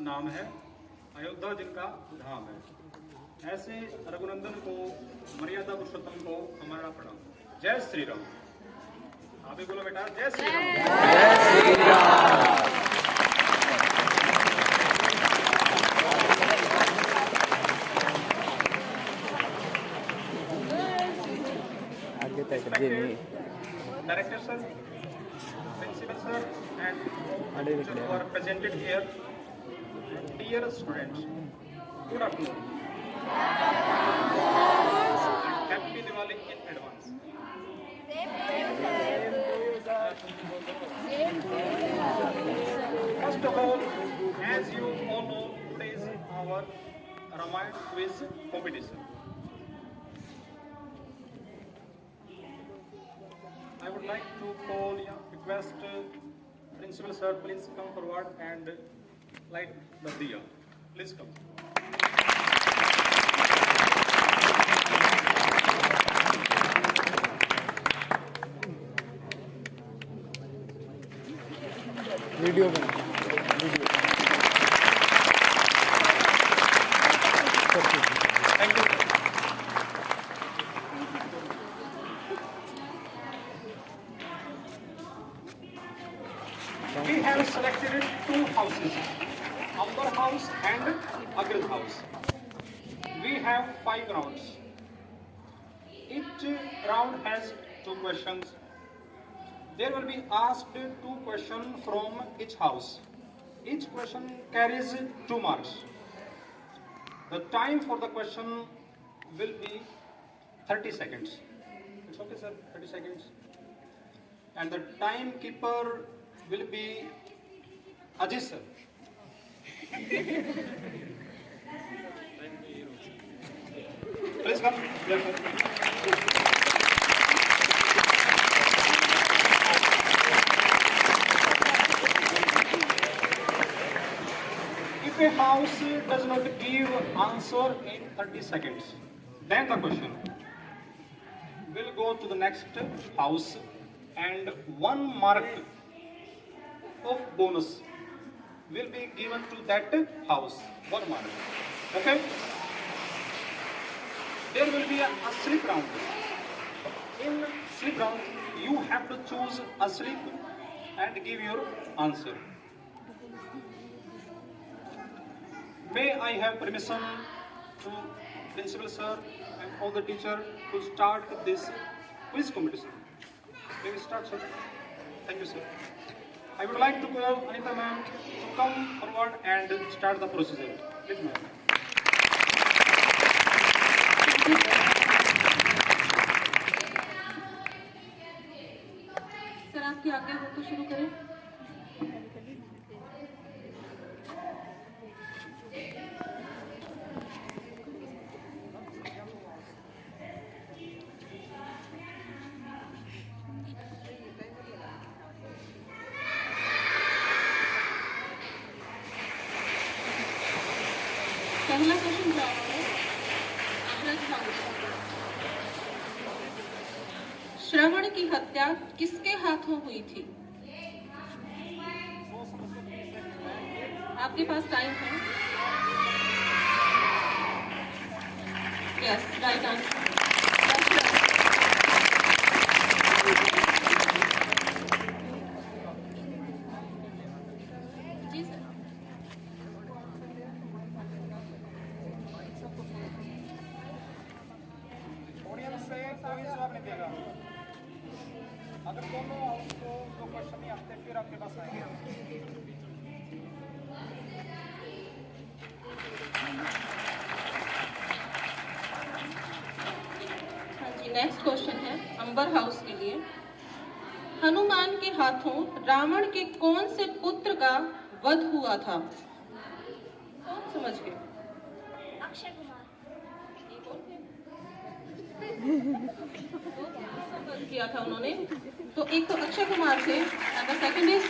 नाम है, अयोध्या जिनका धाम है। ऐसे रघुनंदन को, मर्यादा पुरुषोत्तम को हमारा प्रणाम। जय श्री राम। आप भी बोलो बेटा, जय श्री राम। जय श्री राम। आगे तक जी नहीं। Director sir, principal sir, and who are presented here, dear students, good afternoon. And happy Diwali in advance. First of all, as you all know, today is our Ramayana quiz competition. I would like to call, request Principal Sir, please come forward and light the diya. Please come. Video बना Thank you. We have selected two houses, Amber House and Agrid House. We have 5 rounds. Each round has 2 questions. There will be asked 2 questions from each house. Each question carries 2 marks. The time for the question will be 30 seconds. It's okay, sir, 30 seconds. And the timekeeper will be Ajit sir. Please come. Yes, sir. If a house does not give answer in 30 seconds, then the question will go to the next house and 1 mark of bonus will be given to that house. 1 mark. Okay? There will be a slip round. In slip round, you have to choose a slip and give your answer. May I have permission to Principal Sir and all the teacher to start this quiz competition? May we start, sir? Thank you, sir. I would like to call Anita ma'am to come forward and start the procedure. Please, ma'am. Sir आपकी आज्ञा हो तो शुरू करें। पहला question क्या है? श्रवण की हत्या किसके हाथों हुई थी? आपके पास टाइम है? Yes, right answer. जी सर। ऑडियंस से कोई जवाब नहीं देगा। अगर दोनों हाउस को 2 क्वेश्चन नहीं आते फिर आपके पास आएंगे। हाँ जी, नेक्स्ट क्वेश्चन है अंबर हाउस के लिए। हनुमान के हाथों रावण के कौन से पुत्र का वध हुआ था? कौन समझ गए? अक्षय कुमार। वध किया था उन्होंने। तो एक तो अक्षय कुमार थे and the second is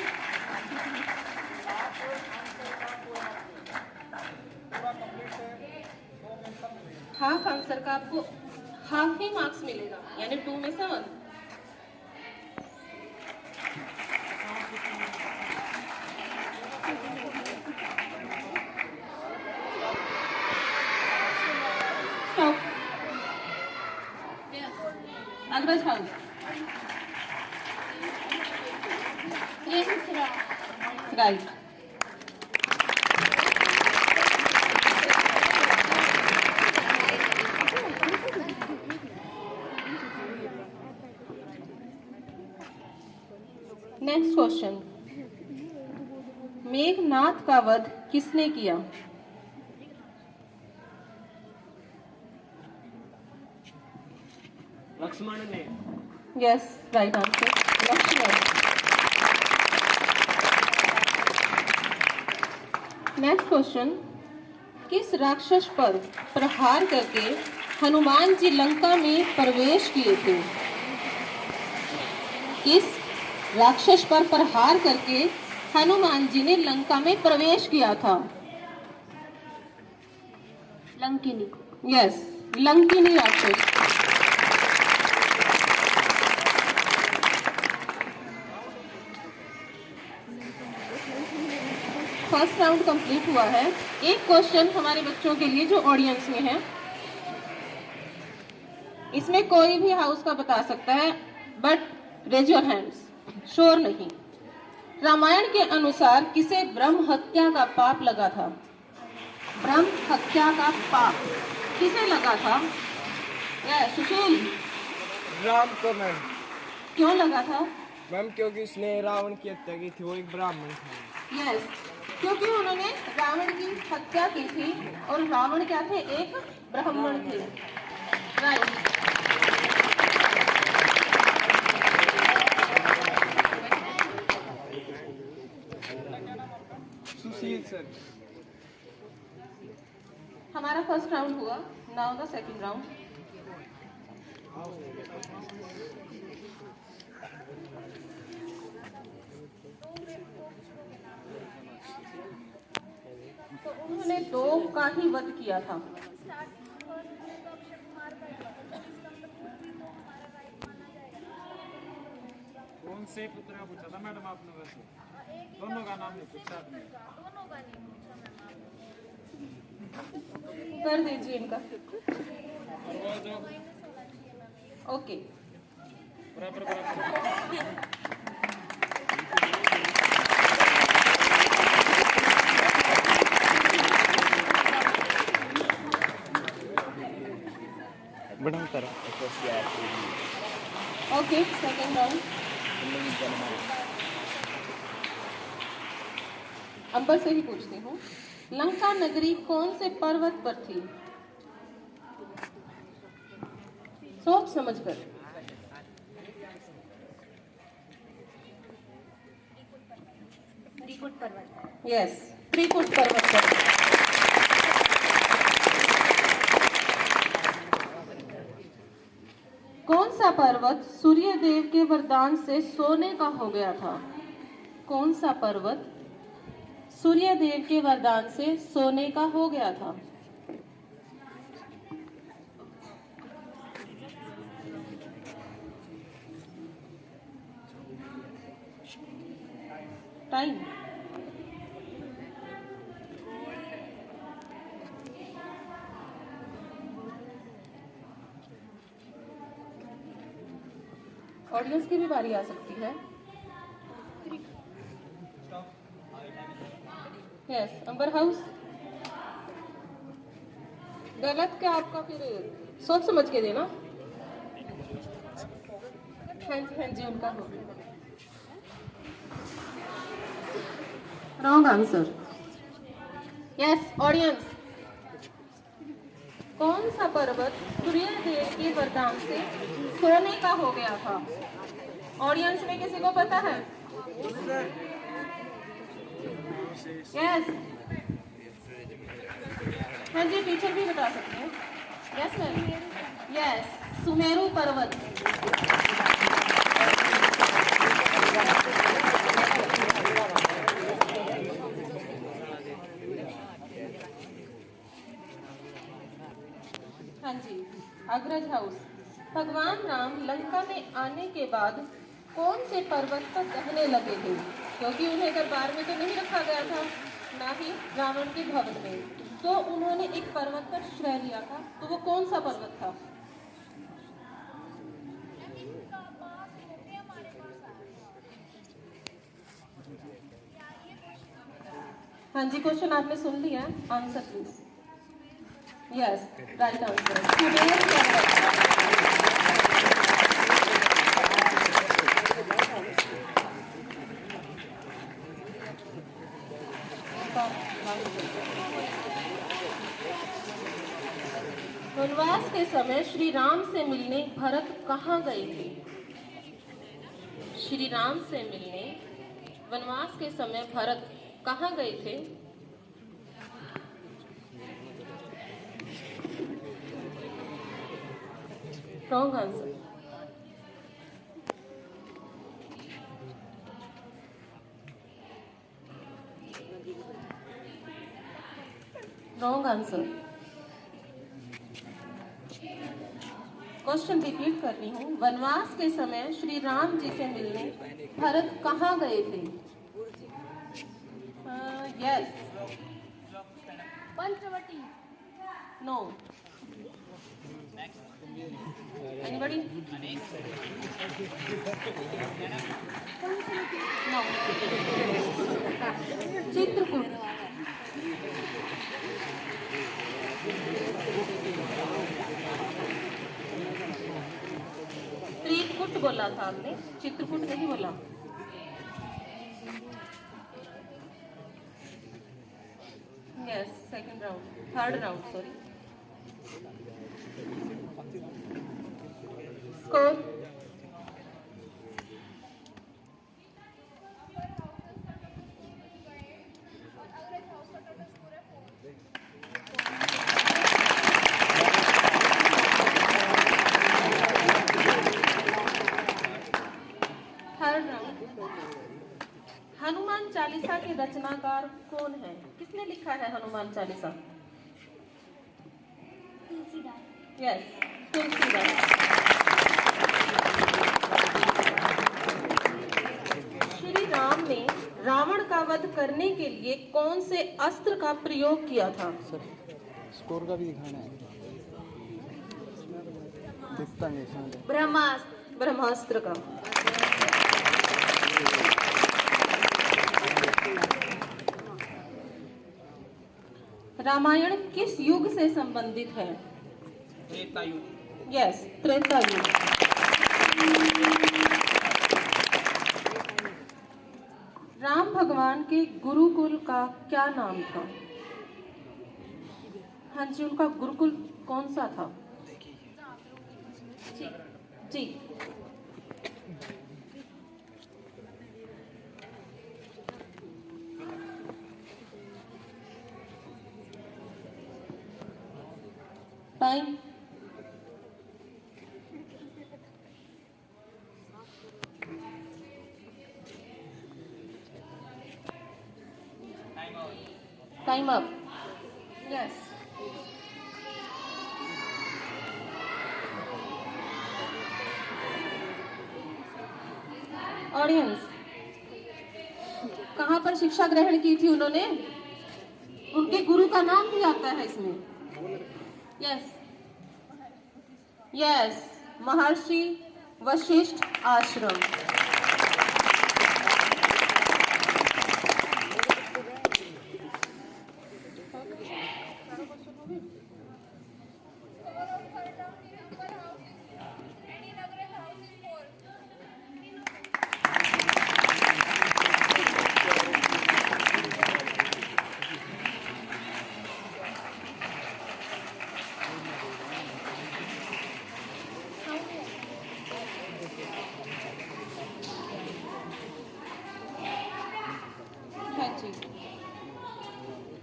half answer का आपको हाफ ही मार्क्स मिलेगा, यानी 2 में से 1। Agraj house. Right. Next question, Meghnad का वध किसने किया? लक्ष्मण ने। Yes, right answer, Lakshman. Next question, किस राक्षस पर प्रहार करके हनुमान जी लंका में प्रवेश किए थे? किस राक्षस पर प्रहार करके हनुमान जी ने लंका में प्रवेश किया था? लंकिनी। यस, लंकिनी राक्षस। फर्स्ट राउंड कंप्लीट हुआ है। एक क्वेश्चन हमारे बच्चों के लिए जो ऑडियंस में है, इसमें कोई भी हाउस का बता सकता है, but raise your hands, sure नहीं। रामायण के अनुसार किसे ब्रह्म हत्या का पाप लगा था? ब्रह्म हत्या का पाप किसे लगा था? सुशील, राम को मैम। क्यों लगा था? मैम क्योंकि उसने रावण की हत्या की थी, वो एक ब्राह्मण था। यस, क्योंकि उन्होंने रावण की हत्या की थी और रावण क्या थे? एक ब्राह्मण थे। राइट। सुशील सर। हमारा फर्स्ट राउंड हुआ, नाउ द सेकंड राउंड। तो उन्होंने 2 का ही वध किया था। कौन से पुत्र का पूछा था मैडम आपने? वैसे दोनों का नाम नहीं पूछा आपने। कर दीजिए इनका। और वो जो ओके। बराबर बराबर बड़ा करा। Okay, second round. अंबर से ही पूछती हूँ, लंका नगरी कौन से पर्वत पर थी? सोच समझकर। त्रिकुट पर्वत। यस, त्रिकुट पर्वत पर। कौन सा पर्वत सूर्य देव के वरदान से सोने का हो गया था? कौन सा पर्वत सूर्य देव के वरदान से सोने का हो गया था? टाइम। ऑडियंस की भी बारी आ सकती है। यस, अंबर हाउस। गलत क्या आपका? फिर सोच समझ के देना। हाँ जी, उनका हो। Wrong answer. Yes, audience. कौन सा पर्वत सूर्य देव के वरदान से सोने का हो गया था? ऑडियंस में किसी को पता है? यस। हाँ जी, टीचर भी बता सकते हैं। Yes ma'am. यस, सुमेरु पर्वत। हाँ जी, अग्रज हाउस। भगवान राम लंका में आने के बाद कौन से पर्वत पर रहने लगे थे? क्योंकि उन्हें दरबार में तो नहीं रखा गया था, ना ही रावण के भवन में, तो उन्होंने एक पर्वत पर श्रय लिया था। तो वो कौन सा पर्वत था? हाँ जी, क्वेश्चन आपने सुन लिया, answer please. Yes, right answer. वनवास के समय श्री राम से मिलने भरत कहाँ गए थे? श्री राम से मिलने वनवास के समय भरत कहाँ गए थे? Wrong answer. Wrong answer. Question repeat कर रही हूँ। वनवास के समय श्री राम जी से मिलने भरत कहाँ गए थे? Yes. Panchavati. No. Anybody? No. Chitrakoot. Trikut बोला था आपने, चित्रकूट नहीं बोला। Yes, second round, third round, sorry. Score Hanuman Chalisa के रचनाकार कौन है? किसने लिखा है हनुमान चालीसा? तुलसीदास। यस, तुलसीदास। श्री राम ने रावण का वध करने के लिए कौन से अस्त्र का प्रयोग किया था? स्कोर का भी दिखाना है, दिखता नहीं इसमें। ब्रह्मास्त्र। ब्रह्मास्त्र का। रामायण किस युग से संबंधित है? त्रेता युग। यस, त्रेता युग। राम भगवान के गुरुकुल का क्या नाम था? हाँ जी, उनका गुरुकुल कौन सा था? जी। Time. Time up. Yes. Audience, कहाँ पर शिक्षा ग्रहण की थी उन्होंने? उनके गुरु का नाम भी आता है इसमें। यस, यस, महर्षि वशिष्ठ आश्रम।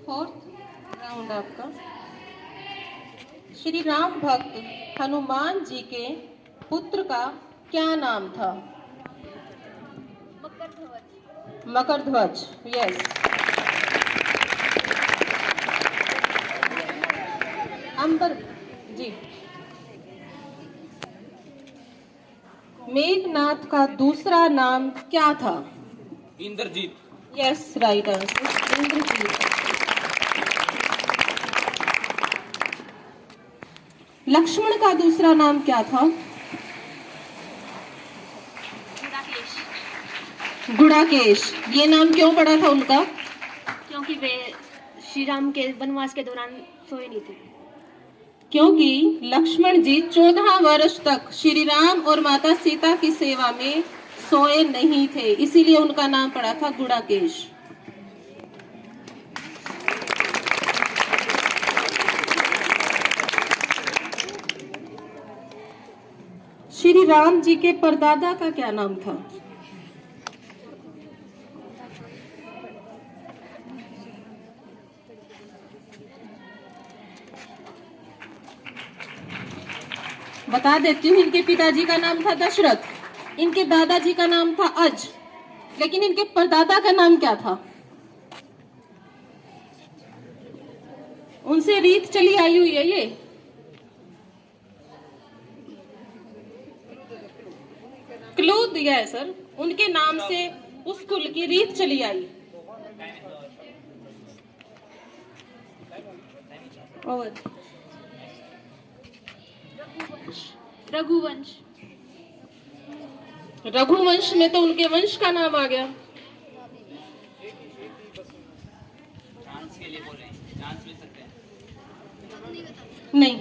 फोर्थ राउंड आपका। श्री राम भक्त हनुमान जी के पुत्र का क्या नाम था? मकरध्वज। मकरध्वज। यस। अंबर जी। मेघनाथ का दूसरा नाम क्या था? Indrajit. Yes, right answer, Indrajit. Lakshman का दूसरा नाम क्या था? गुड़ाकेश। गुड़ाकेश। ये नाम क्यों पड़ा था उनका? क्योंकि क्योंकि वे श्री राम के वनवास के दौरान सोए नहीं थे। क्योंकि लक्ष्मण जी 14 वर्ष तक श्री राम और माता सीता की सेवा में सोए नहीं थे, इसीलिए उनका नाम पड़ा था गुड़ाकेश। श्री राम जी के परदादा का क्या नाम था? बता देती हूँ, इनके पिताजी का नाम था दशरथ, इनके दादाजी का नाम था अज, लेकिन इनके परदादा का नाम क्या था? उनसे रीत चली आई हुई है ये। क्लू दिया है सर, उनके नाम से उस कुल की रीत चली आई। और रघुवंश। रघुवंश में तो उनके वंश का नाम आ गया। चांस के लिए बोल रहे हैं, चांस मिल सकते हैं। नहीं,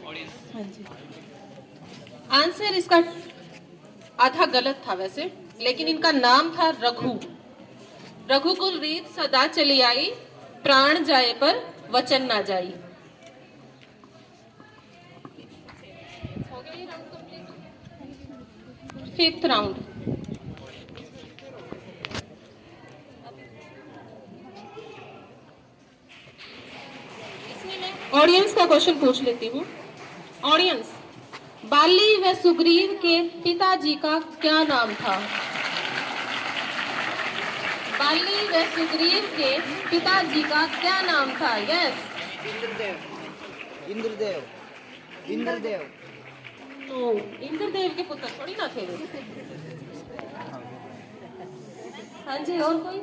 ऑडियंस हाँ जी, आंसर इसका आधा गलत था वैसे, लेकिन इनका नाम था रघु। रघुकुल रीत सदा चली आई, प्राण जाए पर वचन ना जाई। 5th round. इसमें मैं ऑडियंस का क्वेश्चन पूछ लेती हूँ। ऑडियंस, बाली व सुग्रीव के पिताजी का क्या नाम था? बाली व सुग्रीव के पिताजी का क्या नाम था? यस। इंद्रदेव। इंद्रदेव। तो इंद्रदेव के पुत्र थोड़ी ना थे वे। हाँ जी, और कोई?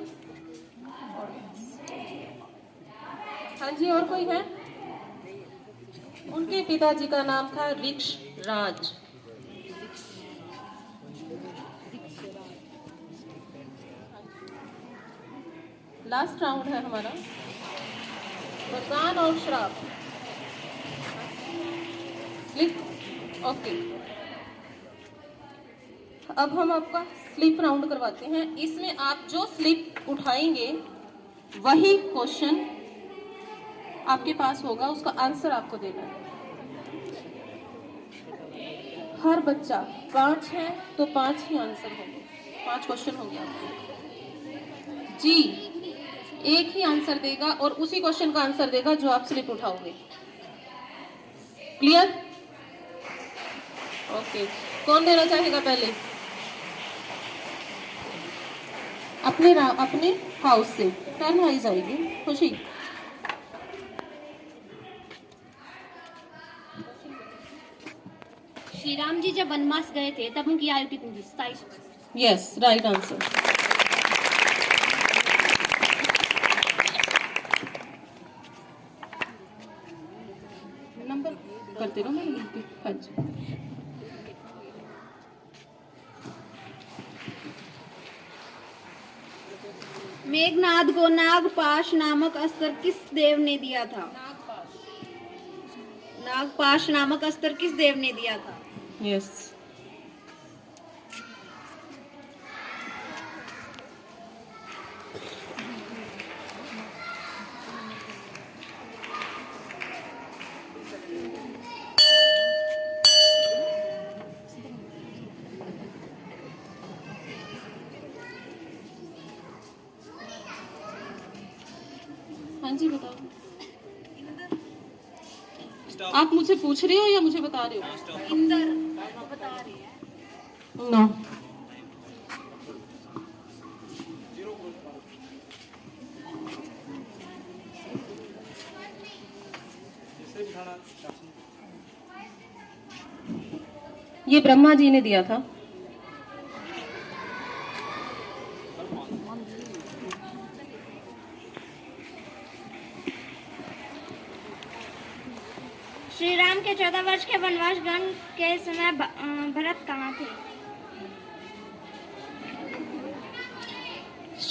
हाँ जी, और कोई है? उनके पिताजी का नाम था ऋक्ष राज। लास्ट राउंड है हमारा, वरदान और श्राप। ओके, अब हम आपका स्लिप राउंड करवाते हैं। इसमें आप जो स्लिप उठाएंगे वही क्वेश्चन आपके पास होगा, उसका आंसर आपको देना है। हर बच्चा 5 है तो 5 ही आंसर होंगे, 5 क्वेश्चन होंगे आपके। जी एक ही आंसर देगा और उसी क्वेश्चन का आंसर देगा जो आप स्लिप उठाओगे। क्लियर? ओके, कौन देना चाहेगा पहले? अपने हाउस से टर्न वाइज आएगी। खुशी। श्री राम जी जब वनवास गए थे तब उनकी आयु कितनी थी? 27। Yes, right answer. नंबर करते रहो मेरी गिनती। हाँ जी, मेघनाद को नागपाश नामक अस्त्र किस देव ने दिया था? नागपाश नामक अस्त्र किस देव ने दिया था? यस। हाँ जी, बताओ। आप मुझसे पूछ रहे हो या मुझे बता रहे हो? इंदर बता रहे हैं। नो। ये ब्रह्मा जी ने दिया था। श्री राम के 14 वर्ष के वनवास गण के समय भरत कहाँ थे?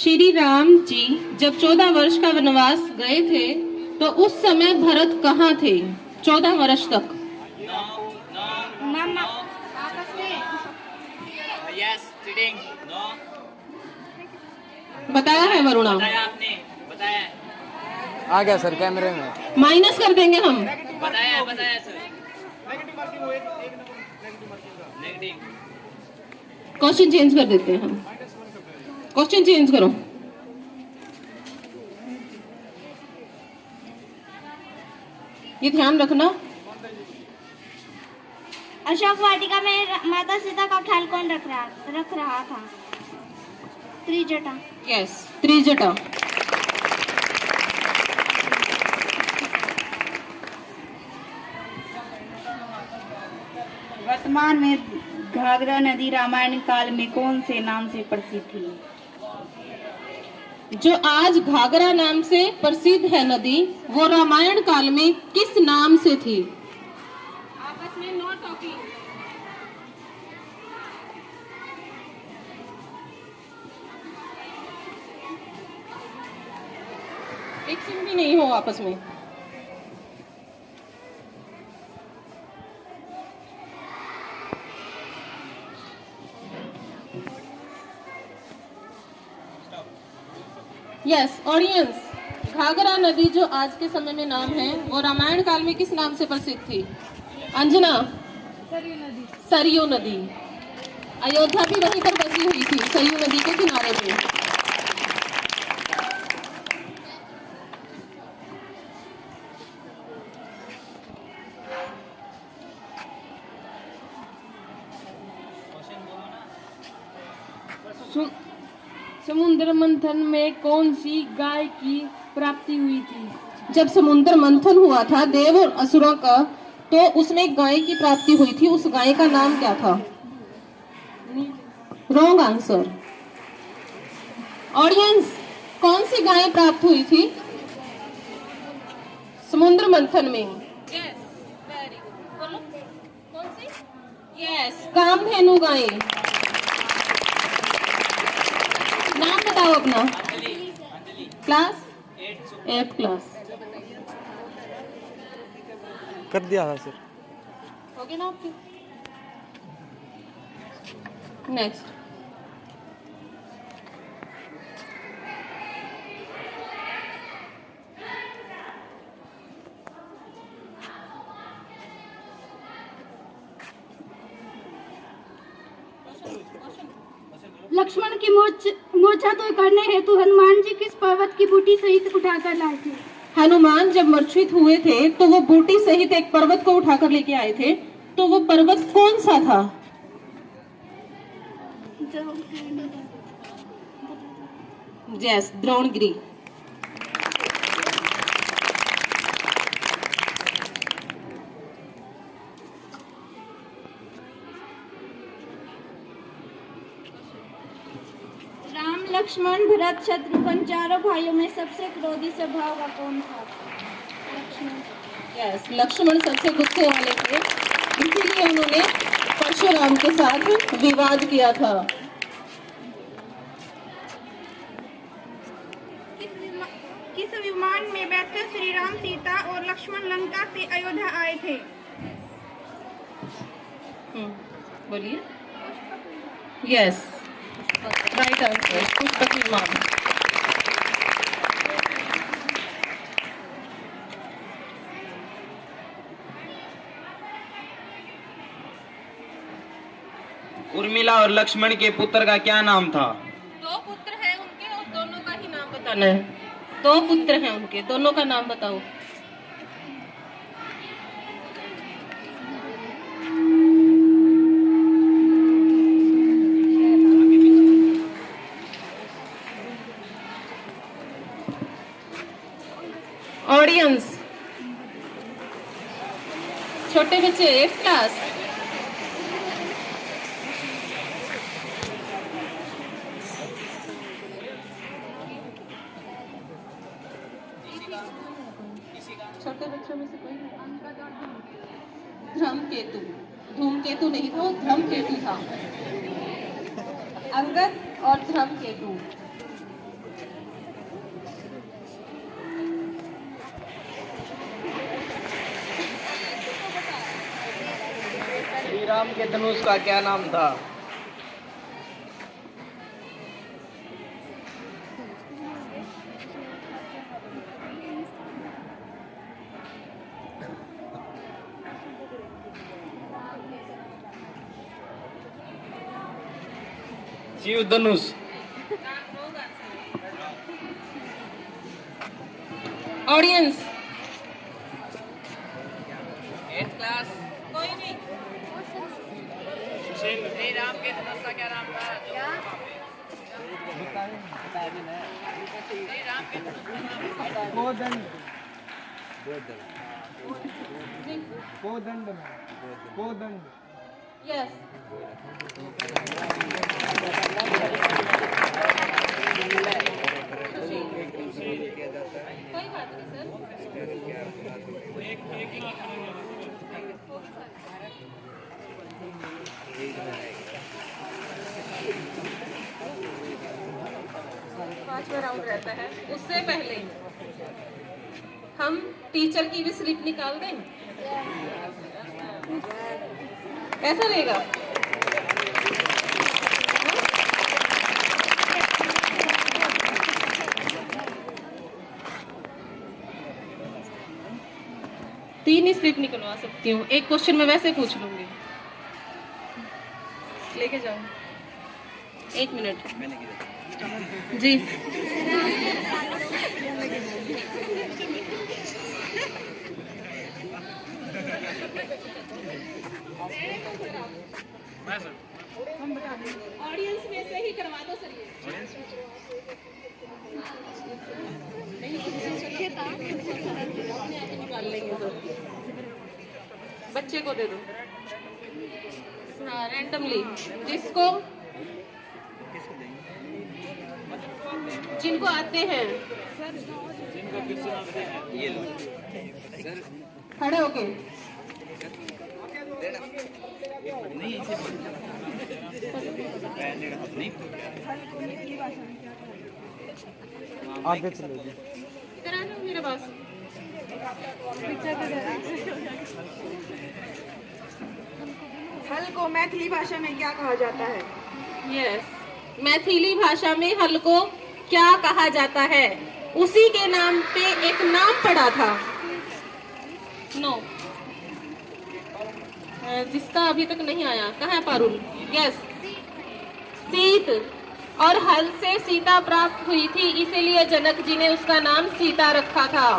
श्री राम जी जब 14 वर्ष का वनवास गए थे तो उस समय भरत कहाँ थे 14 वर्ष तक? मैम आपस में यस चीटिंग नो बताया है वरुणा, बताया आपने बताया आ गया सर कैमरे में। माइनस कर देंगे हम। बताया बताया सर नेगेटिव क्वेश्चन चेंज कर देते हैं हम, क्वेश्चन चेंज करो। ये ध्यान रखना। अशोक वाटिका में माता सीता का ख्याल कौन रख रहा था? त्रिजटा। यस, त्रिजटा। वर्तमान में घाघरा नदी रामायण काल में कौन से नाम से प्रसिद्ध थी? जो आज घाघरा नाम से प्रसिद्ध है नदी, वो रामायण काल में किस नाम से थी? आपस में नो टॉकिंग। एक सिंह भी नहीं हो आपस में। यस ऑडियंस, घाघरा नदी जो आज के समय में नाम है वो रामायण काल में किस नाम से प्रसिद्ध थी? अंजना? सरयू नदी। अयोध्या भी वहीं पर बसी हुई थी, सरयू नदी के किनारे पे। समुद्र मंथन में कौन सी गाय की प्राप्ति हुई थी? जब समुद्र मंथन हुआ था देव और असुरों का, तो उसमें एक गाय की प्राप्ति हुई थी। उस गाय का नाम क्या था? Wrong answer. ऑडियंस, कौन सी गाय प्राप्त हुई थी समुद्र मंथन में? Yes, very good. बोलो कौन सी? यस, कामधेनु गाय। नाम बताओ अपना। Class 8th class. कर दिया था सर। हो गया ना आपके? नेक्स्ट। लक्ष्मण की मूर्छा दूर करने हेतु हनुमान जी किस पर्वत की बूटी सहित उठाकर लाए थे? हनुमान जब मूर्छित हुए थे तो वो बूटी सहित एक पर्वत को उठाकर लेके आए थे, तो वो पर्वत कौन सा था? यस, द्रोणगिरी। राम लक्ष्मण भरत शत्रुघ्न चारों भाइयों में सबसे क्रोधी स्वभाव का कौन था? यस, लक्ष्मण सबसे गुस्से वाले थे, इसीलिए उन्होंने परशुराम के साथ विवाद किया था। किस विमान में बैठकर श्री राम, सीता और लक्ष्मण लंका से अयोध्या आए थे? बोलिए। यस, राइट आंसर, पुष्पक विमान। उर्मिला और लक्ष्मण के पुत्र का क्या नाम था? 2 पुत्र हैं उनके और दोनों का ही नाम बताना है। 2 पुत्र हैं उनके, दोनों का नाम बताओ। ऑडियंस, छोटे बच्चे 8th क्लास। छोटे बच्चों में से कोई? धूमकेतु। धूमकेतु नहीं था, वो धर्मकेतु था। अंगद और धर्मकेतु। राम के धनुष का क्या नाम था? Shiv Dhanush. Audience, 8th class. कोई नहीं। श्री राम के धनुष का क्या नाम था? श्री राम के धनुष का नाम था? कोदंड। कोदंड में। कोदंड। यस। कोई बात नहीं सर। पांचवा राउंड रहता है। उससे पहले हम टीचर की भी स्लिप निकाल दें, कैसा रहेगा? तीन ही स्लिप निकलवा सकती हूँ, एक क्वेश्चन मैं वैसे पूछ लूंगी। लेके जाओ। 1 मिनट जी। ऑडियंस में से ही करवा दो सर। निकाल लेंगे तो बच्चे को दे दो। हाँ, रैंडमली जिसको जिनको आते हैं खड़े होके। आगे चलो जी। इधर आ जाओ मेरे पास। हल को मैथिली भाषा में क्या कहा जाता है? यस, मैथिली भाषा में हल को क्या कहा जाता है? उसी के नाम पे एक नाम पड़ा था। नो, जिसका अभी तक नहीं आया। कहाँ है पारुल? यस, सीत। और हल से सीता प्राप्त हुई थी, इसीलिए जनक जी ने उसका नाम सीता रखा था।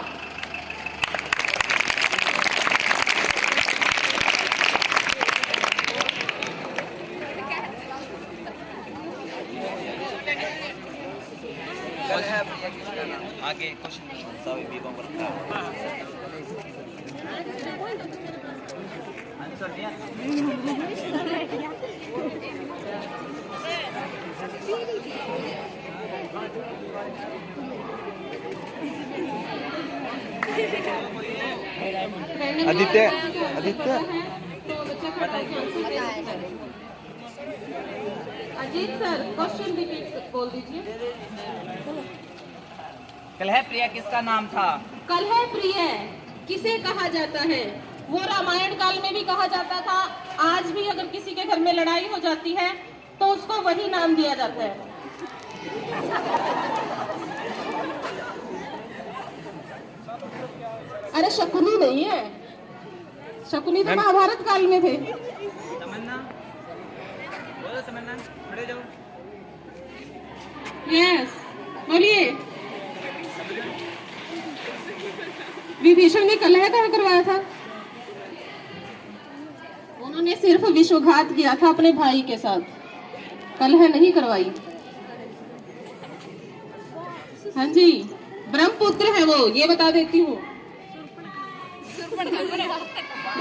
आगे क्वेश्चन सभी बीबों को रखा आंसर दिया। Aditya, Aditya. Ajit sir, question repeat बोल दीजिए। कलह प्रिय किसका नाम था? कलह प्रिय किसे कहा जाता है? वो रामायण काल में भी कहा जाता था। आज भी अगर किसी के घर में लड़ाई हो जाती है तो उसको वही नाम दिया जाता है। अरे शकुनी नहीं है, शकुनी तो महाभारत काल में थे। तमन्ना बोलो, तमन्ना खड़े जाओ। यस, बोलिए। विभीषण ने कलह कहाँ करवाया था? उन्होंने सिर्फ विश्वघात किया था अपने भाई के साथ, कलह नहीं करवाई। हाँ जी, ब्रह्मपुत्र है वो, ये बता देती हूँ।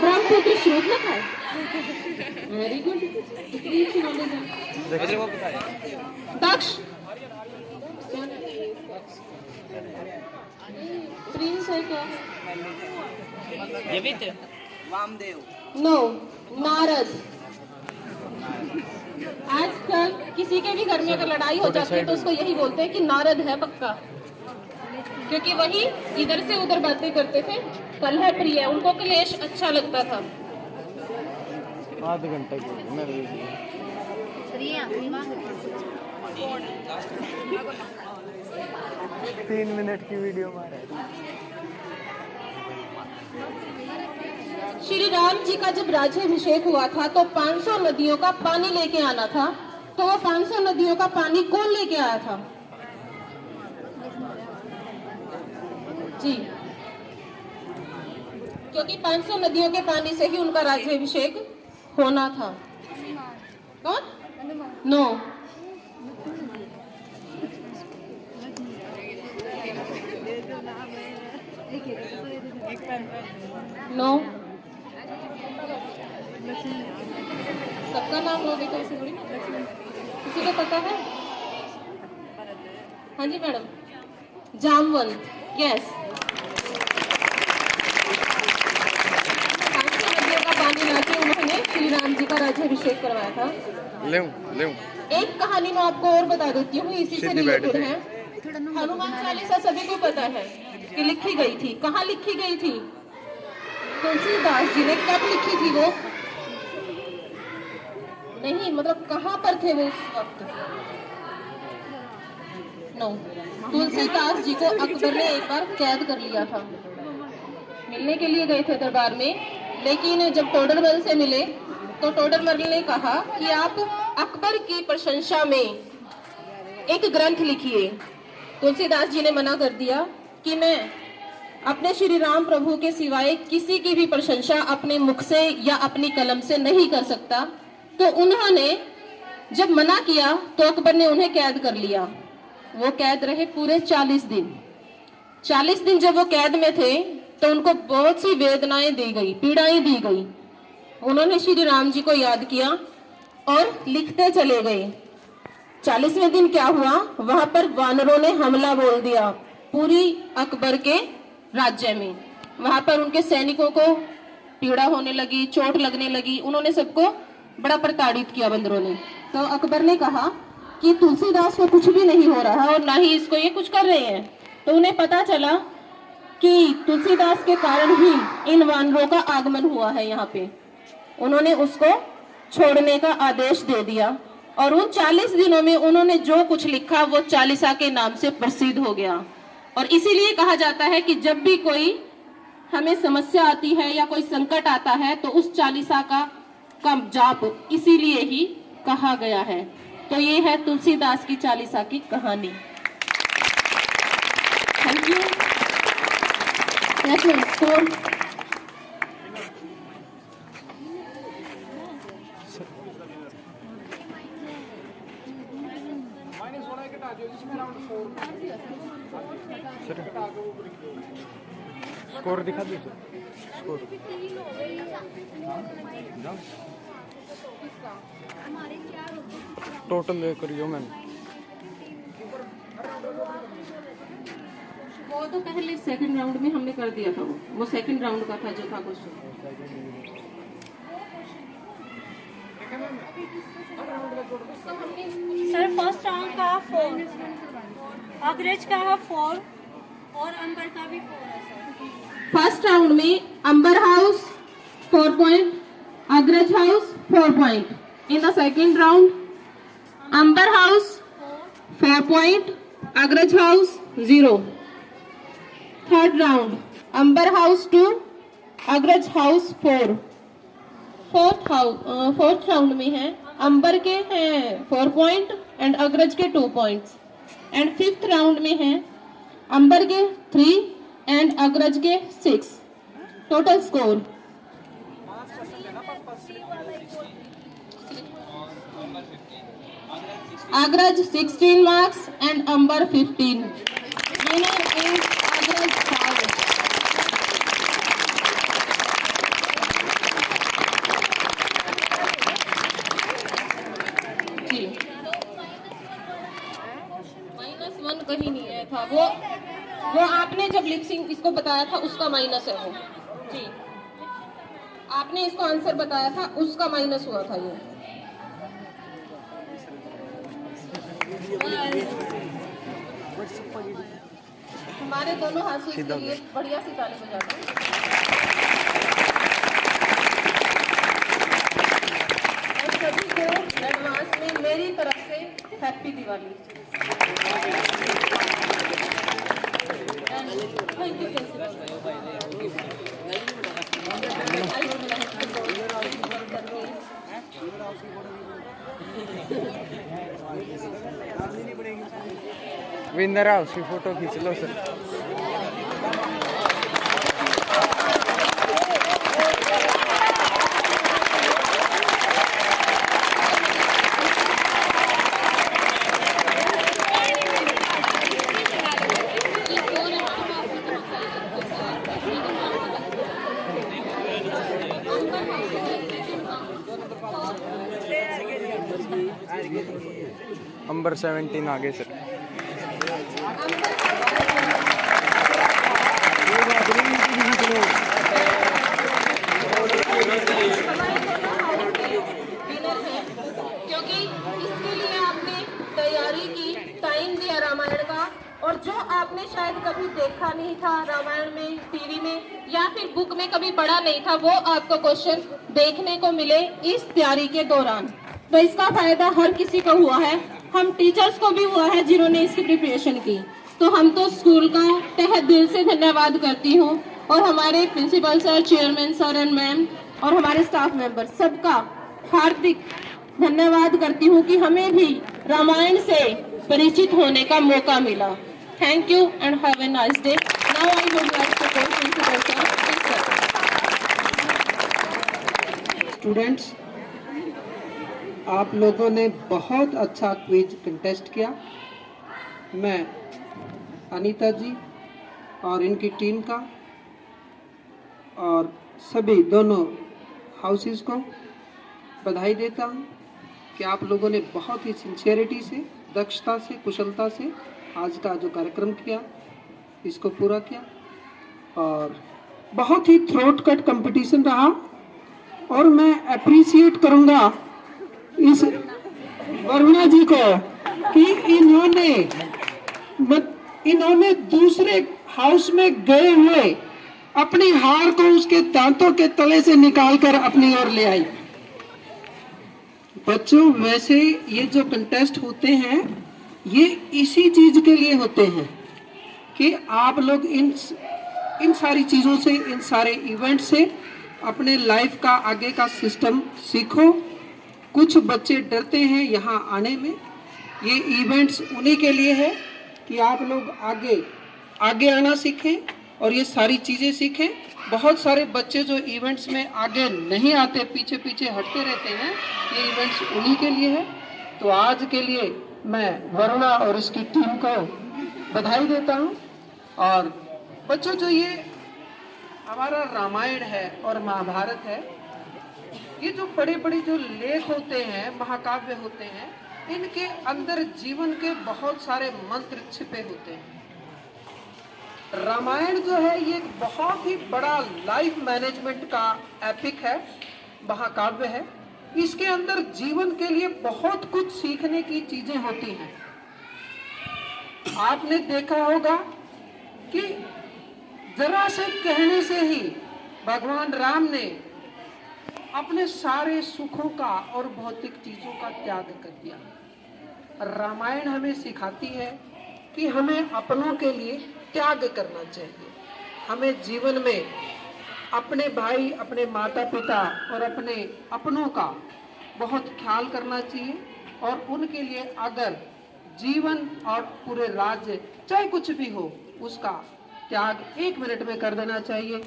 ब्रह्मपुत्र शूर्पणख है। वेरी गुड, इतनी अच्छी नॉलेज है। दक्ष प्रिंस है क्या? यवित वामदेव। नो, नारद। आजकल किसी के भी घर में अगर लड़ाई हो जाती है तो उसको यही बोलते हैं कि नारद है पक्का, क्योंकि वही इधर से उधर बातें करते थे। कलह प्रिय, उनको क्लेश अच्छा लगता था। आधे घंटे की मेरे लिए 3 मिनट की वीडियो मारा है। श्री राम जी का जब राज्याभिषेक हुआ था तो 500 नदियों का पानी लेके आना था, तो वो 500 नदियों का पानी कौन लेके आया था? जी, क्योंकि 500 नदियों के पानी से ही उनका राज्याभिषेक होना था। कौन? नो, नो, सबका नाम लोगे तो ऐसे थोड़ी ना। किसी को पता है? हाँ जी मैडम, जामवंत, यस। 500 नदियों का पानी लाके उन्होंने श्री राम जी का राज्याभिषेक करवाया था। ले एक कहानी मैं आपको और बता देती हूँ, इसी से रिलेटेड है। हनुमान चालीसा सभी को पता है कि लिखी गई थी, कहाँ लिखी गई थी? तुलसीदास जी ने कब लिखी थी वो? नहीं, मतलब कहाँ पर थे वो उस वक्त? नो, तुलसीदास जी को अकबर ने एक बार कैद कर लिया था। मिलने के लिए गए थे दरबार में, लेकिन जब टोडरमल से मिले तो टोडरमल ने कहा कि आप अकबर की प्रशंसा में एक ग्रंथ लिखिए। तुलसीदास जी ने मना कर दिया कि मैं अपने श्री राम प्रभु के सिवाय किसी की भी प्रशंसा अपने मुख से या अपनी कलम से नहीं कर सकता। तो उन्होंने जब मना किया तो अकबर ने उन्हें कैद कर लिया। वो कैद रहे पूरे 40 दिन। 40 दिन जब वो कैद में थे तो उनको बहुत सी वेदनाएं दी गई, पीड़ाएं दी गई। उन्होंने श्री राम जी को याद किया और लिखते चले गए। 40वें दिन क्या हुआ, वहां पर वानरों ने हमला बोल दिया पूरी अकबर के राज्य में। वहां पर उनके सैनिकों को पीड़ा होने लगी, चोट लगने लगी। उन्होंने सबको बड़ा प्रताड़ित किया बंदरों ने। तो अकबर ने कहा कि तुलसीदास को कुछ भी नहीं हो रहा और ना ही इसको ये कुछ कर रहे हैं। तो उन्हें पता चला कि तुलसीदास के कारण ही इन वानरों का आगमन हुआ है यहाँ पे। उन्होंने उसको छोड़ने का आदेश दे दिया और उन 40 दिनों में उन्होंने जो कुछ लिखा वो चालीसा के नाम से प्रसिद्ध हो गया। और इसीलिए कहा जाता है कि जब भी कोई हमें समस्या आती है या कोई संकट आता है तो उस चालीसा का जाप इसीलिए ही कहा गया है। तो ये है तुलसीदास की चालीसा की कहानी। Thank you. स्कोर स्कोर दिखा दीजिए। स्कोर टोटल करियो मैंने। वो तो पहले सेकंड राउंड में हमने कर दिया था। वो सेकंड राउंड का था जो था क्वेश्चन। सर फर्स्ट राउंड का 4, अग्रज का 4 और अंबर का भी 4 है सर। फर्स्ट राउंड में Amber house 4 point, Agraj house 4 point. In the second round Amber house 4 point, Agraj house 0। Third round Amber house 2, Agraj house 4। Fourth round में है अंबर के हैं 4 पॉइंट एंड अग्रज के 2 पॉइंट्स। एंड फिफ्थ राउंड में है अंबर के 3 एंड अग्रज के 6। टोटल स्कोर अग्रज 16 marks and Amber 15. Winner is Agraj house. जी -1 कहीं नहीं आया था। वो आपने जब लिपसिंग इसको बताया था उसका माइनस है वो। जी आपने इसको आंसर बताया था उसका माइनस हुआ था ये। हमारे दोनों हासिल के लिए बढ़िया सी ताली बजा दो। एडवांस में मेरी तरफ से हैप्पी दिवाली। थैंक यू विंदर हाउस की फोटो खींच लो सर। अंबर 17 आगे सर। क्योंकि इसके लिए आपने तैयारी की, टाइम दिया रामायण का, और जो आपने शायद कभी देखा नहीं था रामायण में, टीवी में या फिर बुक में कभी पढ़ा नहीं था, वो आपको क्वेश्चन देखने को मिले इस तैयारी के दौरान। तो इसका फायदा हर किसी को हुआ है, हम टीचर्स को भी हुआ है जिन्होंने इसकी प्रिपरेशन की। तो हम तो स्कूल का तहे दिल से धन्यवाद करती हूँ, और हमारे principal sir, chairman sir and ma'am और हमारे स्टाफ मेंबर सबका हार्दिक धन्यवाद करती हूँ कि हमें भी रामायण से परिचित होने का मौका मिला। Thank you and have a nice day. Now I would like to call principal sir. Students, आप लोगों ने बहुत अच्छा क्विज कंटेस्ट किया। मैं अनीता जी और इनकी टीम का और सभी दोनों हाउसेस को बधाई देता हूँ कि आप लोगों ने बहुत ही सिंसियरिटी से, दक्षता से, कुशलता से आज का जो कार्यक्रम किया इसको पूरा किया। और बहुत ही थ्रोट कट कंपटीशन रहा, और मैं अप्रिशिएट करूँगा इस वरुणा जी को कि इन्होंने दूसरे हाउस में गए हुए अपनी हार को उसके दांतों के तले से निकालकर अपनी ओर ले आई। बच्चों, वैसे ये जो कंटेस्ट होते हैं ये इसी चीज के लिए होते हैं कि आप लोग इन सारी चीजों से, इन सारे इवेंट से अपने लाइफ का आगे का सिस्टम सीखो। कुछ बच्चे डरते हैं यहाँ आने में, ये इवेंट्स उन्हीं के लिए है कि आप लोग आगे आना सीखें और ये सारी चीज़ें सीखें। बहुत सारे बच्चे जो इवेंट्स में आगे नहीं आते, पीछे पीछे हटते रहते हैं, ये इवेंट्स उन्हीं के लिए है। तो आज के लिए मैं वरुणा और इसकी टीम को बधाई देता हूँ। और बच्चों, जो ये हमारा रामायण है और महाभारत है, ये जो बड़े बड़े जो लेख होते हैं, महाकाव्य होते हैं, इनके अंदर जीवन के बहुत सारे मंत्र छिपे होते हैं। रामायण जो है ये एक बहुत ही बड़ा लाइफ मैनेजमेंट का एपिक है, महाकाव्य है। इसके अंदर जीवन के लिए बहुत कुछ सीखने की चीजें होती हैं। आपने देखा होगा कि जरा से कहने से ही भगवान राम ने अपने सारे सुखों का और भौतिक चीजों का त्याग कर दिया। रामायण हमें सिखाती है कि हमें अपनों के लिए त्याग करना चाहिए। हमें जीवन में अपने भाई, अपने माता पिता और अपने अपनों का बहुत ख्याल करना चाहिए, और उनके लिए अगर जीवन और पूरे राज्य चाहे कुछ भी हो, उसका त्याग 1 मिनट में कर देना चाहिए।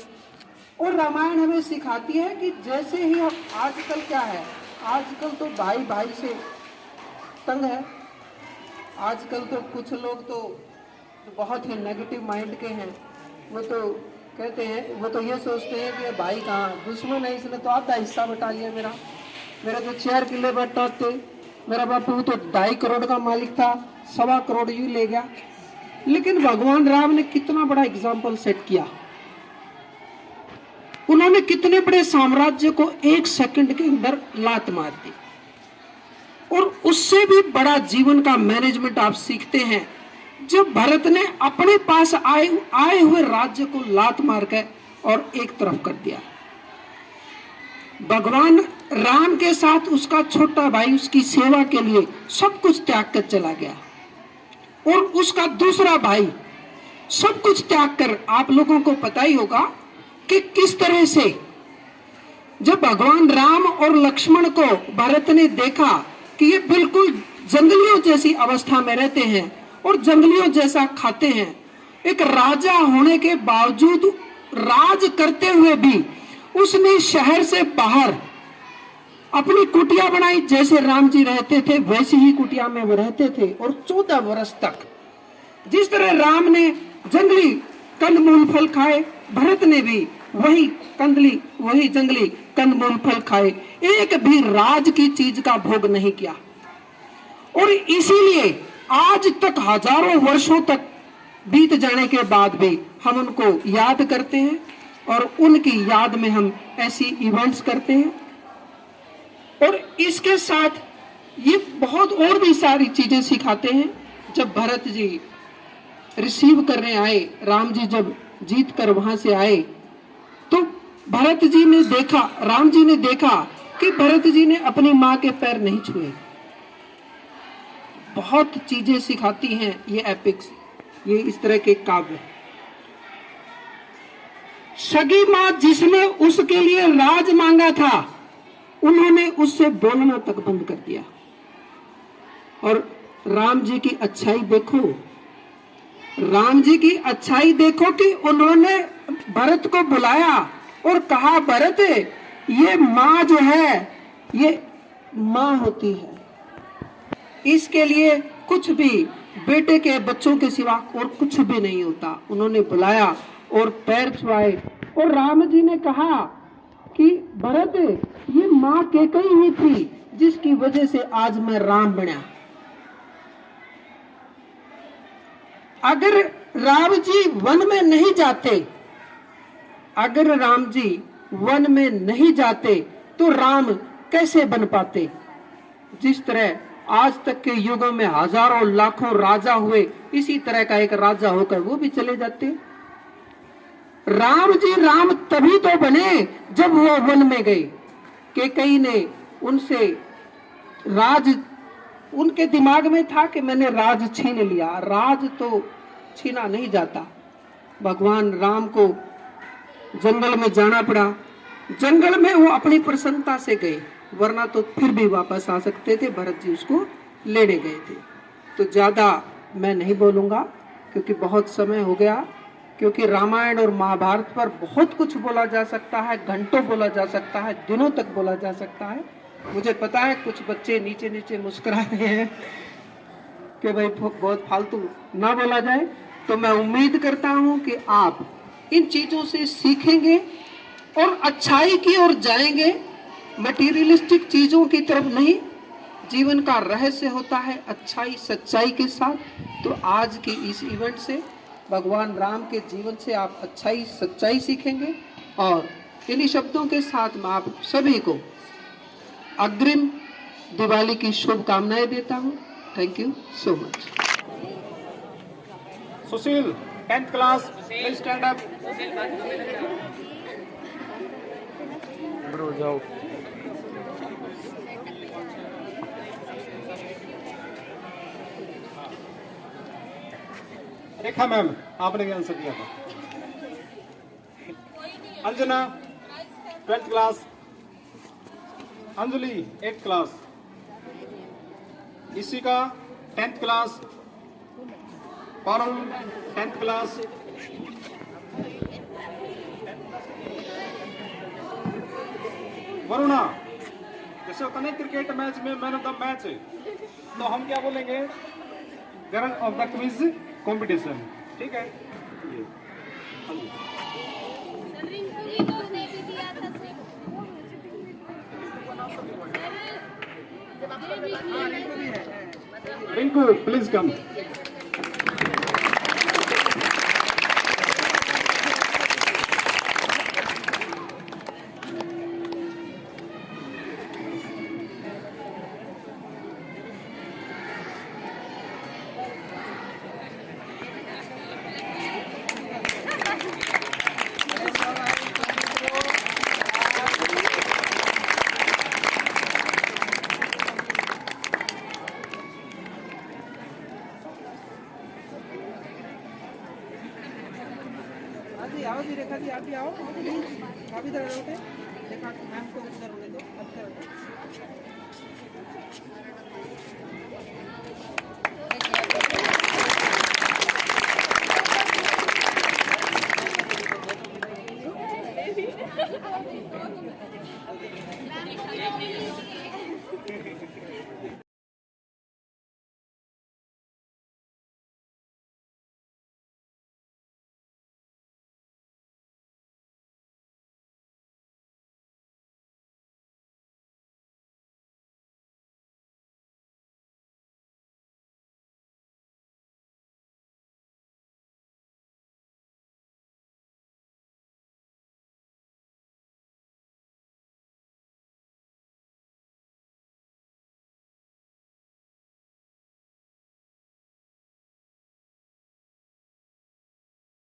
और रामायण हमें सिखाती है कि जैसे ही हम, आजकल क्या है, आजकल तो भाई भाई से तंग है। आजकल तो कुछ लोग तो बहुत ही नेगेटिव माइंड के हैं। वो तो कहते हैं, वो तो ये सोचते हैं कि भाई कहाँ, दुश्मन है, इसने तो आधा हिस्सा बटा लिया मेरा जो 4 किले बटा थे, मेरा बापू तो 2.5 करोड़ का मालिक था, 1.25 करोड़ यूं ले गया। लेकिन भगवान राम ने कितना बड़ा एग्जाम्पल सेट किया। उन्होंने कितने बड़े साम्राज्य को 1 सेकंड के अंदर लात मार दी। और उससे भी बड़ा जीवन का मैनेजमेंट आप सीखते हैं जब भरत ने अपने पास आए हुए राज्य को लात मार के और एक तरफ कर दिया। भगवान राम के साथ उसका छोटा भाई उसकी सेवा के लिए सब कुछ त्याग कर चला गया, और उसका दूसरा भाई सब कुछ त्याग कर, आप लोगों को पता ही होगा कि किस तरह से जब भगवान राम और लक्ष्मण को भरत ने देखा कि ये बिल्कुल जंगलियों जैसी अवस्था में रहते हैं और जंगलियों जैसा खाते हैं, एक राजा होने के बावजूद राज करते हुए भी उसने शहर से बाहर अपनी कुटिया बनाई। जैसे राम जी रहते थे वैसी ही कुटिया में वो रहते थे, और 14 वर्ष तक जिस तरह राम ने जंगली कंदमूल फल खाए, भरत ने भी वही जंगली कंदमूल फल खाए, एक भी राज की चीज का भोग नहीं किया। और इसीलिए आज तक हजारों वर्षों तक बीत जाने के बाद भी हम उनको याद करते हैं, और उनकी याद में हम ऐसी इवेंट्स करते हैं। और इसके साथ ये बहुत और भी सारी चीजें सिखाते हैं। जब भरत जी रिसीव करने आए, राम जी जब जीत कर वहां से आए, तो भरत जी ने देखा, राम जी ने देखा कि भरत जी ने अपनी मां के पैर नहीं छुए। बहुत चीजें सिखाती हैं ये एपिक्स, ये इस तरह के काव्य। सगी मां जिसने उसके लिए राज मांगा था, उन्होंने उससे बोलना तक बंद कर दिया। और राम जी की अच्छाई देखो, राम जी की अच्छाई देखो कि उन्होंने भरत को बुलाया और कहा, भरत ये माँ जो है ये माँ होती है, इसके लिए कुछ भी बेटे के बच्चों के सिवा और कुछ भी नहीं होता। उन्होंने बुलाया और पैर छुआए, और राम जी ने कहा कि भरत ये माँ कैकेयी ही थी जिसकी वजह से आज मैं राम बना। अगर राम जी वन में नहीं जाते, अगर राम जी वन में नहीं जाते तो राम कैसे बन पाते। जिस तरह आज तक के युगों में हजारों लाखों राजा हुए, इसी तरह का एक राजा होकर वो भी चले जाते। राम जी राम तभी तो बने जब वो वन में गए। कैकेयी ने उनसे राज, उनके दिमाग में था कि मैंने राज छीन लिया। राज तो छीना नहीं जाता। भगवान राम को जंगल में जाना पड़ा, जंगल में वो अपनी प्रसन्नता से गए, वरना तो फिर भी वापस आ सकते थे। भरत जी उसको लेने गए थे। तो ज्यादा मैं नहीं बोलूंगा क्योंकि बहुत समय हो गया, क्योंकि रामायण और महाभारत पर बहुत कुछ बोला जा सकता है, घंटों बोला जा सकता है, दिनों तक बोला जा सकता है। मुझे पता है कुछ बच्चे नीचे नीचे मुस्कुरा रहे हैं कि भाई बहुत फालतू ना बोला जाए, तो मैं उम्मीद करता हूं कि आप इन चीजों से सीखेंगे और अच्छाई की ओर जाएंगे, मटेरियलिस्टिक चीजों की तरफ नहीं। जीवन का रहस्य होता है अच्छाई सच्चाई के साथ। तो आज की इस इवेंट से, भगवान राम के जीवन से आप अच्छाई सच्चाई सीखेंगे। और इन्हीं शब्दों के साथ मैं आप सभी को अग्रिम दिवाली की शुभकामनाएं देता हूं। Thank you so much. Sushil 10th class, please stand up. Bro जाओ। रेखा मैम, आपने भी आंसर दिया था। Anjana 12th class, Anjali 8th class, Ishika 10th class, Parul 10th class, Varuna. जैसे होता नहीं क्रिकेट मैच में मैन ऑफ द मैच, तो हम क्या बोलेंगे, girl of the quiz competition. ठीक है, रिंकू प्लीज कम। हाँ जी आओ जी रेखा जी आप भी आओ प्लीज आप इधर रहोगे रेखा मैम को उधर होने दो अच्छा